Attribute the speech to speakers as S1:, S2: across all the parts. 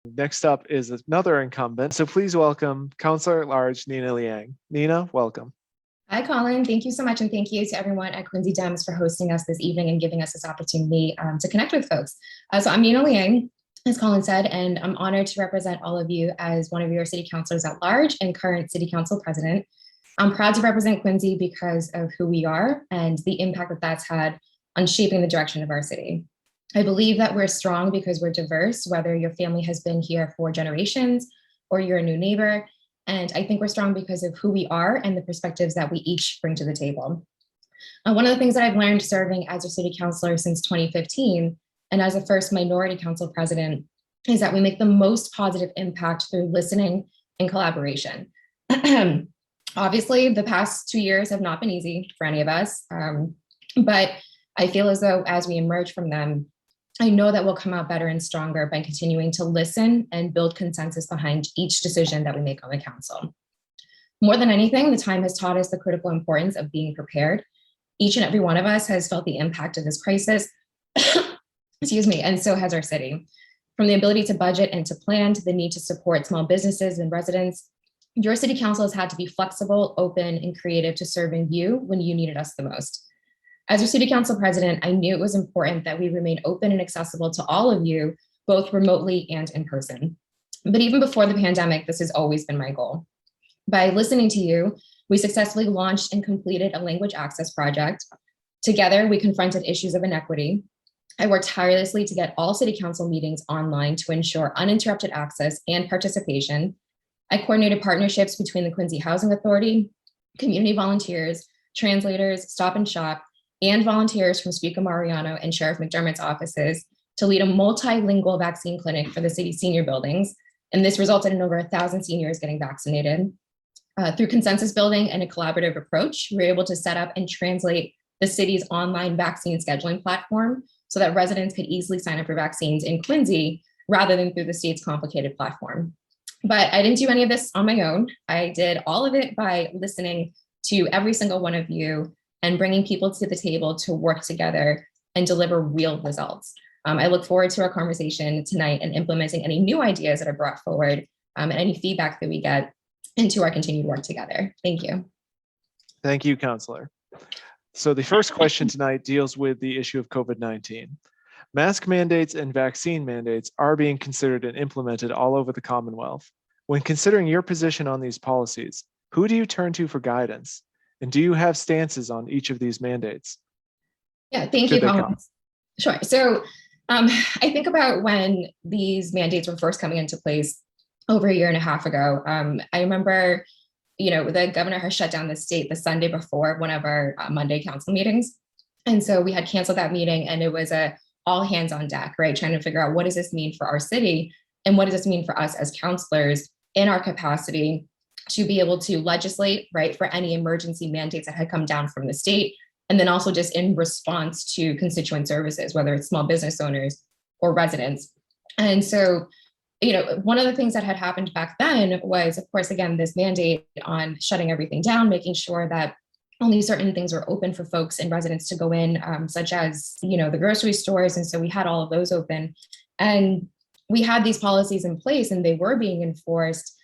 S1: Next up is another incumbent, so please welcome Councilor At-Large Nina Liang. Nina, welcome.
S2: Hi, Colin. Thank you so much. And thank you to everyone at Quincy Dems for hosting us this evening and giving us this opportunity to connect with folks. So I'm Nina Liang, as Colin said, and I'm honored to represent all of you as one of your city councilors at large and current city council president. I'm proud to represent Quincy because of who we are and the impact that that's had on shaping the direction of our city. I believe that we're strong because we're diverse, whether your family has been here for generations or you're a new neighbor. And I think we're strong because of who we are and the perspectives that we each bring to the table. One of the things that I've learned serving as a city councilor since 2015 and as a first minority council president is that we make the most positive impact through listening and collaboration. Obviously, the past 2 years have not been easy for any of us, but I feel as though as we emerge from them, I know that we'll come out better and stronger by continuing to listen and build consensus behind each decision that we make on the council. More than anything, the time has taught us the critical importance of being prepared. Each and every one of us has felt the impact of this crisis, excuse me, and so has our city. From the ability to budget and to plan to the need to support small businesses and residents, your city council has had to be flexible, open, and creative to serving you when you needed us the most. As your city council president, I knew it was important that we remain open and accessible to all of you, both remotely and in person. But even before the pandemic, this has always been my goal. By listening to you, we successfully launched and completed a language access project. Together, we confronted issues of inequity. I worked tirelessly to get all city council meetings online to ensure uninterrupted access and participation. I coordinated partnerships between the Quincy Housing Authority, community volunteers, translators, Stop and Shop, and volunteers from Speaker Mariano and Sheriff McDermott's offices to lead a multilingual vaccine clinic for the city's senior buildings. And this resulted in over 1,000 seniors getting vaccinated. Through consensus building and a collaborative approach, we were able to set up and translate the city's online vaccine scheduling platform so that residents could easily sign up for vaccines in Quincy rather than through the state's complicated platform. But I didn't do any of this on my own. I did all of it by listening to every single one of you and bringing people to the table to work together and deliver real results. I look forward to our conversation tonight and implementing any new ideas that are brought forward and any feedback that we get into our continued work together. Thank you.
S1: Thank you, Councilor. So the first question tonight deals with the issue of COVID-19. Mask mandates and vaccine mandates are being considered and implemented all over the Commonwealth. When considering your position on these policies, who do you turn to for guidance? And do you have stances on each of these mandates?
S2: Yeah, thank you, Colin. Sure. So I think about when these mandates were first coming into place over 1.5 years ago. I remember, the governor has shut down the state the Sunday before one of our Monday council meetings. And so we had canceled that meeting and it was a all hands on deck, right? Trying to figure out what does this mean for our city and what does this mean for us as councilors in our capacity to be able to legislate, right, for any emergency mandates that had come down from the state. And then also just in response to constituent services, whether it's small business owners or residents. And so, one of the things that had happened back then was, of course, again, this mandate on shutting everything down, making sure that only certain things were open for folks and residents to go in, such as, the grocery stores. And so we had all of those open. And we had these policies in place and they were being enforced.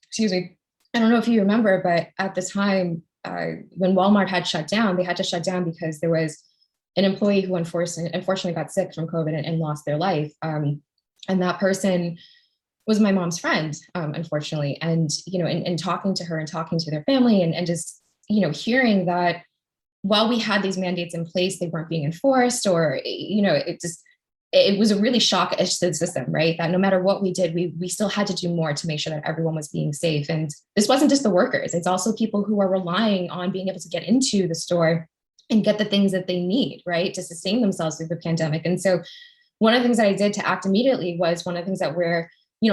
S2: Excuse me, I don't know if you remember, but at the time when Walmart had shut down, they had to shut down because there was an employee who unfortunately got sick from COVID and lost their life. And that person was my mom's friend, unfortunately. And, in talking to her and talking to their family and just, hearing that while we had these mandates in place, they weren't being enforced or, it was a really shock to the system, right? That no matter what we did, we still had to do more to make sure that everyone was being safe. And this wasn't just the workers, it's also people who are relying on being able to get into the store and get the things that they need, right, to sustain themselves through the pandemic. And so one of the things that I did to act immediately was one of the things that we're,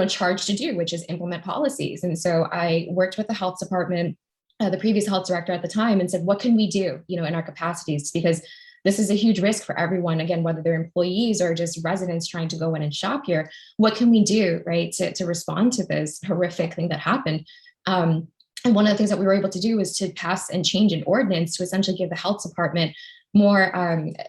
S2: charged to do, which is implement policies. And so I worked with the health department, the previous health director at the time, and said, what can we do, in our capacities? Because this is a huge risk for everyone, again, whether they're employees or just residents trying to go in and shop here. What can we do, right, to respond to this horrific thing that happened? And one of the things that we were able to do was to pass and change an ordinance to essentially give the health department more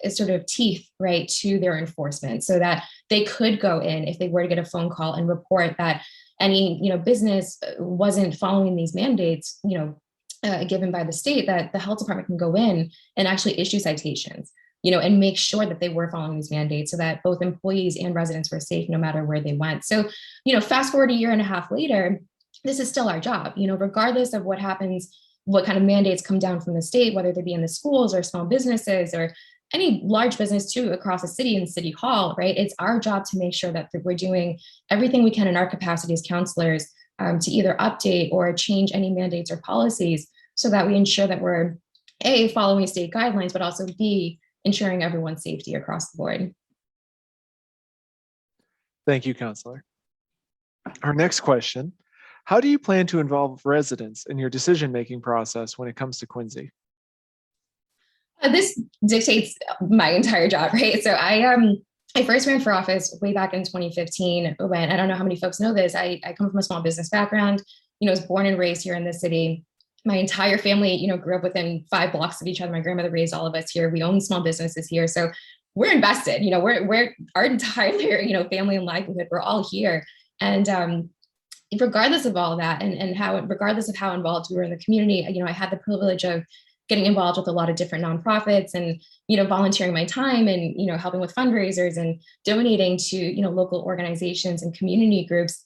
S2: sort of teeth, right, to their enforcement, so that they could go in if they were to get a phone call and report that any business wasn't following these mandates, given by the state, that the health department can go in and actually issue citations, and make sure that they were following these mandates so that both employees and residents were safe no matter where they went. So, fast forward a year and a half later, this is still our job, regardless of what happens, what kind of mandates come down from the state, whether they be in the schools or small businesses or any large business too across the city and city hall, right? It's our job to make sure that we're doing everything we can in our capacity as counselors to either update or change any mandates or policies so that we ensure that we're A, following state guidelines, but also B, ensuring everyone's safety across the board.
S1: Thank you, Counselor. Our next question: how do you plan to involve residents in your decision-making process when it comes to Quincy?
S2: This dictates my entire job, right? So I first ran for office way back in 2015 when, I don't know how many folks know this, I come from a small business background, was born and raised here in the city. My entire family, grew up within 5 blocks of each other. My grandmother raised all of us here. We own small businesses here. So we're invested, we're our entire, family and livelihood, we're all here. And regardless of all that and regardless of how involved we were in the community, I had the privilege of getting involved with a lot of different nonprofits and, volunteering my time and, helping with fundraisers and donating to, local organizations and community groups.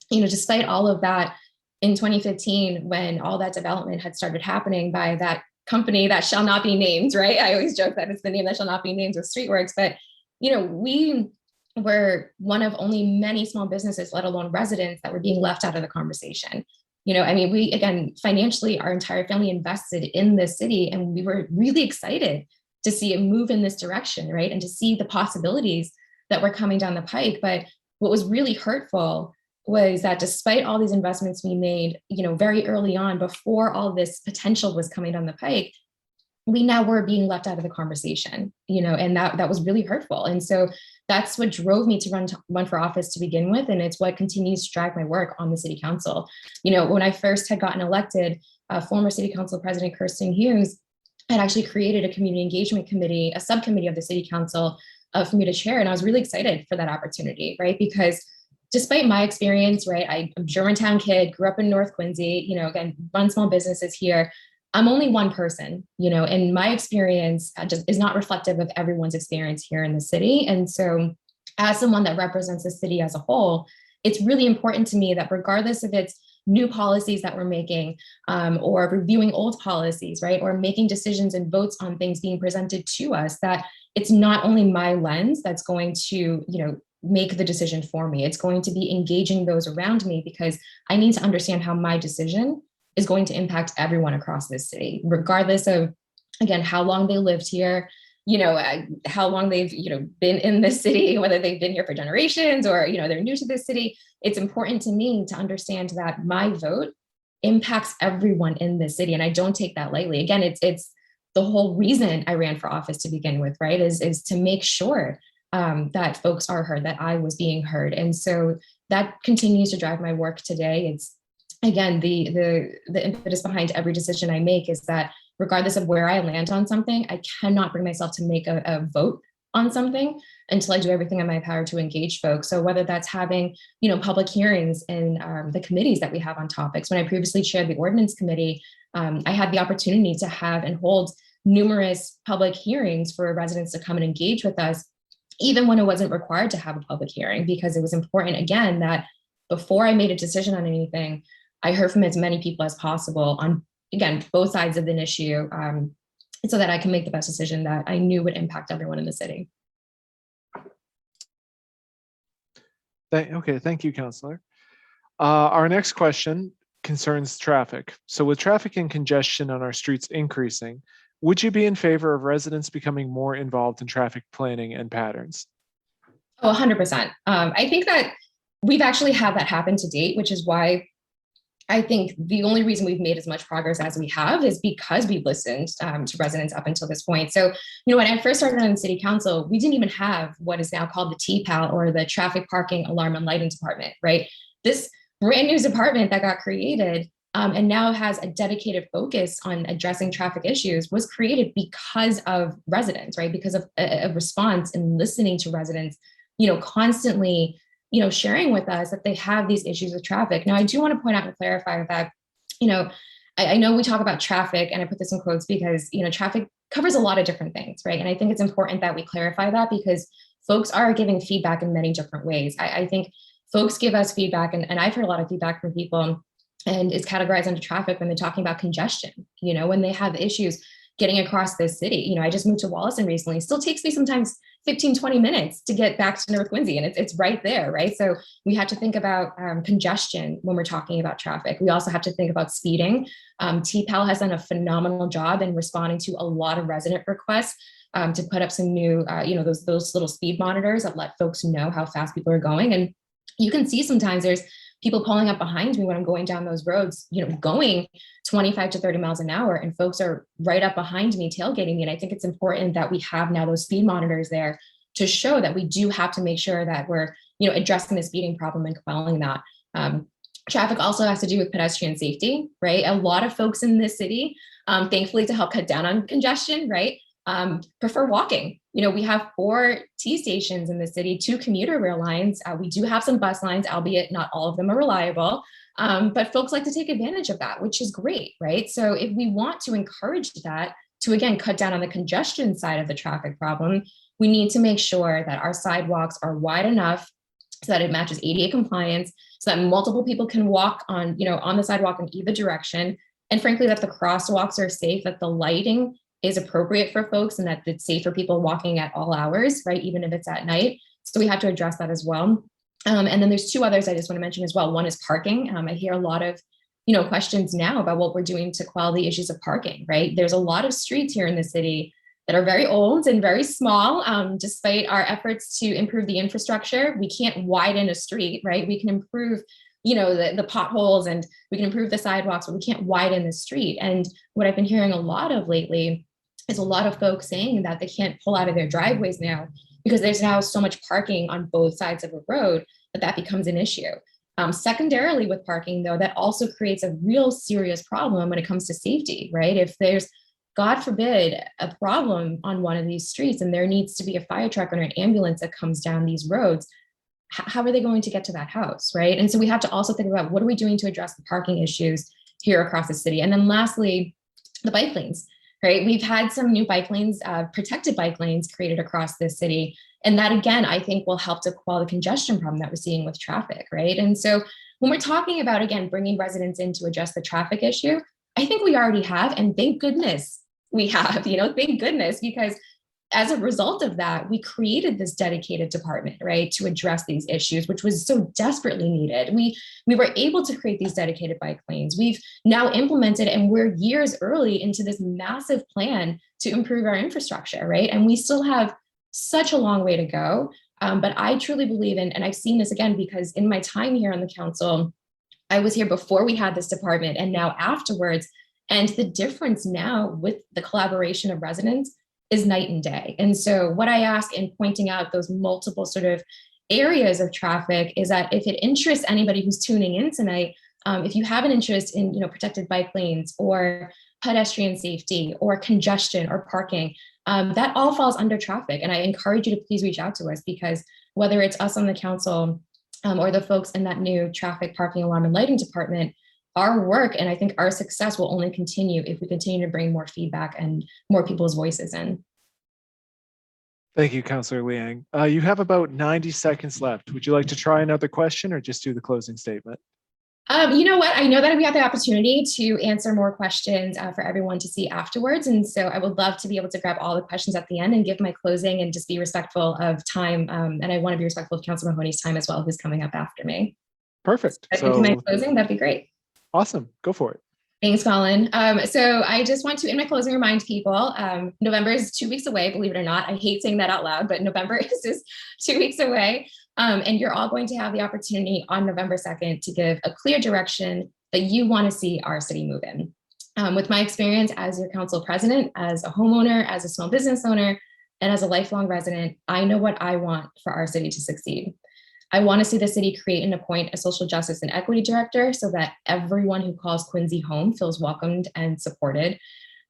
S2: Despite all of that, in 2015, when all that development had started happening by that company that shall not be named, right? I always joke that it's the name that shall not be named with Streetworks, but, we were one of only many small businesses, let alone residents, that were being left out of the conversation. We, again, financially, our entire family invested in this city, and we were really excited to see it move in this direction, right? And to see the possibilities that were coming down the pike. But what was really hurtful was that despite all these investments we made, very early on, before all this potential was coming down the pike, we now were being left out of the conversation, and that was really hurtful. And so that's what drove me to run for office to begin with. And it's what continues to drive my work on the city council. When I first had gotten elected, former city council president Kirsten Hughes had actually created a community engagement committee, a subcommittee of the city council for me to chair. And I was really excited for that opportunity, right? Because despite my experience, right, I'm a Germantown kid, grew up in North Quincy, again, run small businesses here. I'm only one person, and my experience just is not reflective of everyone's experience here in the city. And so as someone that represents the city as a whole, it's really important to me that regardless of its new policies that we're making or reviewing old policies, right, or making decisions and votes on things being presented to us, that it's not only my lens that's going to, make the decision for me. It's going to be engaging those around me because I need to understand how my decision is going to impact everyone across this city, regardless of, again, how long they lived here, how long they've, been in this city, whether they've been here for generations or, they're new to this city. It's important to me to understand that my vote impacts everyone in this city. And I don't take that lightly. Again, it's the whole reason I ran for office to begin with, right, is to make sure that folks are heard, that I was being heard. And so that continues to drive my work today. It's, again, the impetus behind every decision I make is that regardless of where I land on something, I cannot bring myself to make a vote on something until I do everything in my power to engage folks. So whether that's having, public hearings in the committees that we have on topics. When I previously chaired the ordinance committee, I had the opportunity to have and hold numerous public hearings for residents to come and engage with us, even when it wasn't required to have a public hearing, because it was important, again, that before I made a decision on anything, I heard from as many people as possible on, again, both sides of an issue, so that I can make the best decision that I knew would impact everyone in the city.
S1: Okay, thank you, Counselor. Our next question concerns traffic. So with traffic and congestion on our streets increasing, would you be in favor of residents becoming more involved in traffic planning and patterns?
S2: Oh, 100%. I think that we've actually had that happen to date, which is why I think the only reason we've made as much progress as we have is because we've listened to residents up until this point. So, when I first started on the city council, we didn't even have what is now called the TPAL, or the Traffic Parking Alarm and Lighting Department, right? This brand new department that got created and now has a dedicated focus on addressing traffic issues was created because of residents, right? Because of a response and listening to residents, constantly, sharing with us that they have these issues with traffic. Now, I do want to point out and clarify that, I know we talk about traffic, and I put this in quotes because, traffic covers a lot of different things, right? And I think it's important that we clarify that because folks are giving feedback in many different ways. I think folks give us feedback, and I've heard a lot of feedback from people, and it's categorized under traffic when they're talking about congestion, when they have issues getting across this city. I just moved to Wollaston recently. It still takes me sometimes 15, 20 minutes to get back to North Quincy, and it's right there, right? So we have to think about congestion when we're talking about traffic. We also have to think about speeding. TPAL has done a phenomenal job in responding to a lot of resident requests to put up some new, those little speed monitors that let folks know how fast people are going. And you can see sometimes there's people pulling up behind me when I'm going down those roads, going 25 to 30 miles an hour, and folks are right up behind me tailgating me. And I think it's important that we have now those speed monitors there to show that we do have to make sure that we're, addressing the speeding problem and quelling that. Traffic also has to do with pedestrian safety, right? A lot of folks in this city, thankfully to help cut down on congestion, right, prefer walking. We have 4 T stations in the city, 2 commuter rail lines. We do have some bus lines, albeit not all of them are reliable, but folks like to take advantage of that, which is great, right? So if we want to encourage that to, again, cut down on the congestion side of the traffic problem, we need to make sure that our sidewalks are wide enough so that it matches ADA compliance, so that multiple people can walk on, on the sidewalk in either direction. And frankly, that the crosswalks are safe, that the lighting is appropriate for folks, and that it's safe for people walking at all hours, right? Even if it's at night. So we have to address that as well. And then there's 2 others I just want to mention as well. One is parking. I hear a lot of, questions now about what we're doing to quell the issues of parking, right? There's a lot of streets here in the city that are very old and very small. Despite our efforts to improve the infrastructure, we can't widen a street, right? We can improve, the potholes, and we can improve the sidewalks, but we can't widen the street. And what I've been hearing a lot of lately is a lot of folks saying that they can't pull out of their driveways now because there's now so much parking on both sides of a road that becomes an issue. Secondarily, with parking, though, that also creates a real serious problem when it comes to safety, right? If there's, God forbid, a problem on one of these streets and there needs to be a fire truck or an ambulance that comes down these roads, how are they going to get to that house, right? And so we have to also think about what are we doing to address the parking issues here across the city. And then lastly, the bike lanes, right? We've had some new bike lanes, protected bike lanes created across this city. And that, again, I think will help to quell the congestion problem that we're seeing with traffic, right? And so when we're talking about, again, bringing residents in to address the traffic issue, I think we already have, and thank goodness we have, thank goodness, because as a result of that, we created this dedicated department, right, to address these issues, which was so desperately needed. We were able to create these dedicated bike lanes. We've now implemented, and we're years early into this massive plan to improve our infrastructure, right? And we still have such a long way to go. But I truly believe in, and I've seen this again, because in my time here on the council, I was here before we had this department and now afterwards. And the difference now with the collaboration of residents is night and day. And so what I ask in pointing out those multiple sort of areas of traffic is that if it interests anybody who's tuning in tonight, if you have an interest in, protected bike lanes or pedestrian safety or congestion or parking, that all falls under traffic. And I encourage you to please reach out to us, because whether it's us on the council or the folks in that new traffic, parking, alarm, and lighting department, our work and I think our success will only continue if we continue to bring more feedback and more people's voices in.
S1: Thank you, Councilor Liang. You have about 90 seconds left. Would you like to try another question or just do the closing statement?
S2: You know what? I know that we have the opportunity to answer more questions for everyone to see afterwards. And so I would love to be able to grab all the questions at the end and give my closing and just be respectful of time. And I want to be respectful of Councilor Mahoney's time as well, who's coming up after me.
S1: Perfect.
S2: If I can do my closing, that'd be great.
S1: Awesome. Go for it.
S2: Thanks, Colin. So I just want to, in my closing, remind people, November is 2 weeks away, believe it or not. I hate saying that out loud, but November is just 2 weeks away. And you're all going to have the opportunity on November 2nd to give a clear direction that you want to see our city move in. With my experience as your council president, as a homeowner, as a small business owner, and as a lifelong resident, I know what I want for our city to succeed. I want to see the city create and appoint a social justice and equity director so that everyone who calls Quincy home feels welcomed and supported.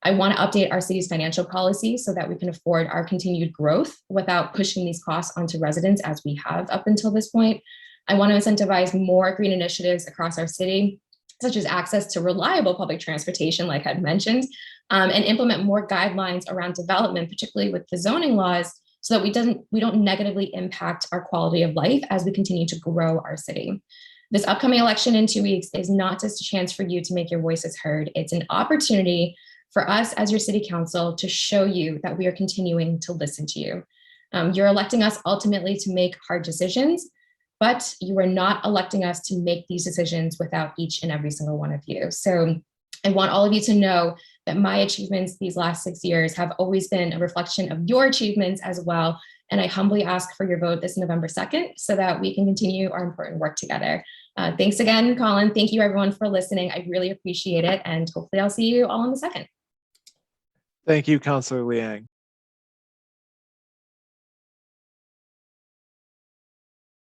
S2: I want to update our city's financial policy so that we can afford our continued growth without pushing these costs onto residents as we have up until this point. I want to incentivize more green initiatives across our city, such as access to reliable public transportation, like I'd mentioned, and implement more guidelines around development, particularly with the zoning laws, so that we don't negatively impact our quality of life as we continue to grow our city. This upcoming election in 2 weeks is not just a chance for you to make your voices heard. It's an opportunity for us as your city council to show you that we are continuing to listen to you. You're electing us ultimately to make hard decisions, but you are not electing us to make these decisions without each and every single one of you. So I want all of you to know that my achievements these last 6 years have always been a reflection of your achievements as well. And I humbly ask for your vote this November 2nd so that we can continue our important work together. Thanks again, Colin. Thank you everyone for listening. I really appreciate it. And hopefully I'll see you all on the 2nd.
S1: Thank you, Councilor Liang.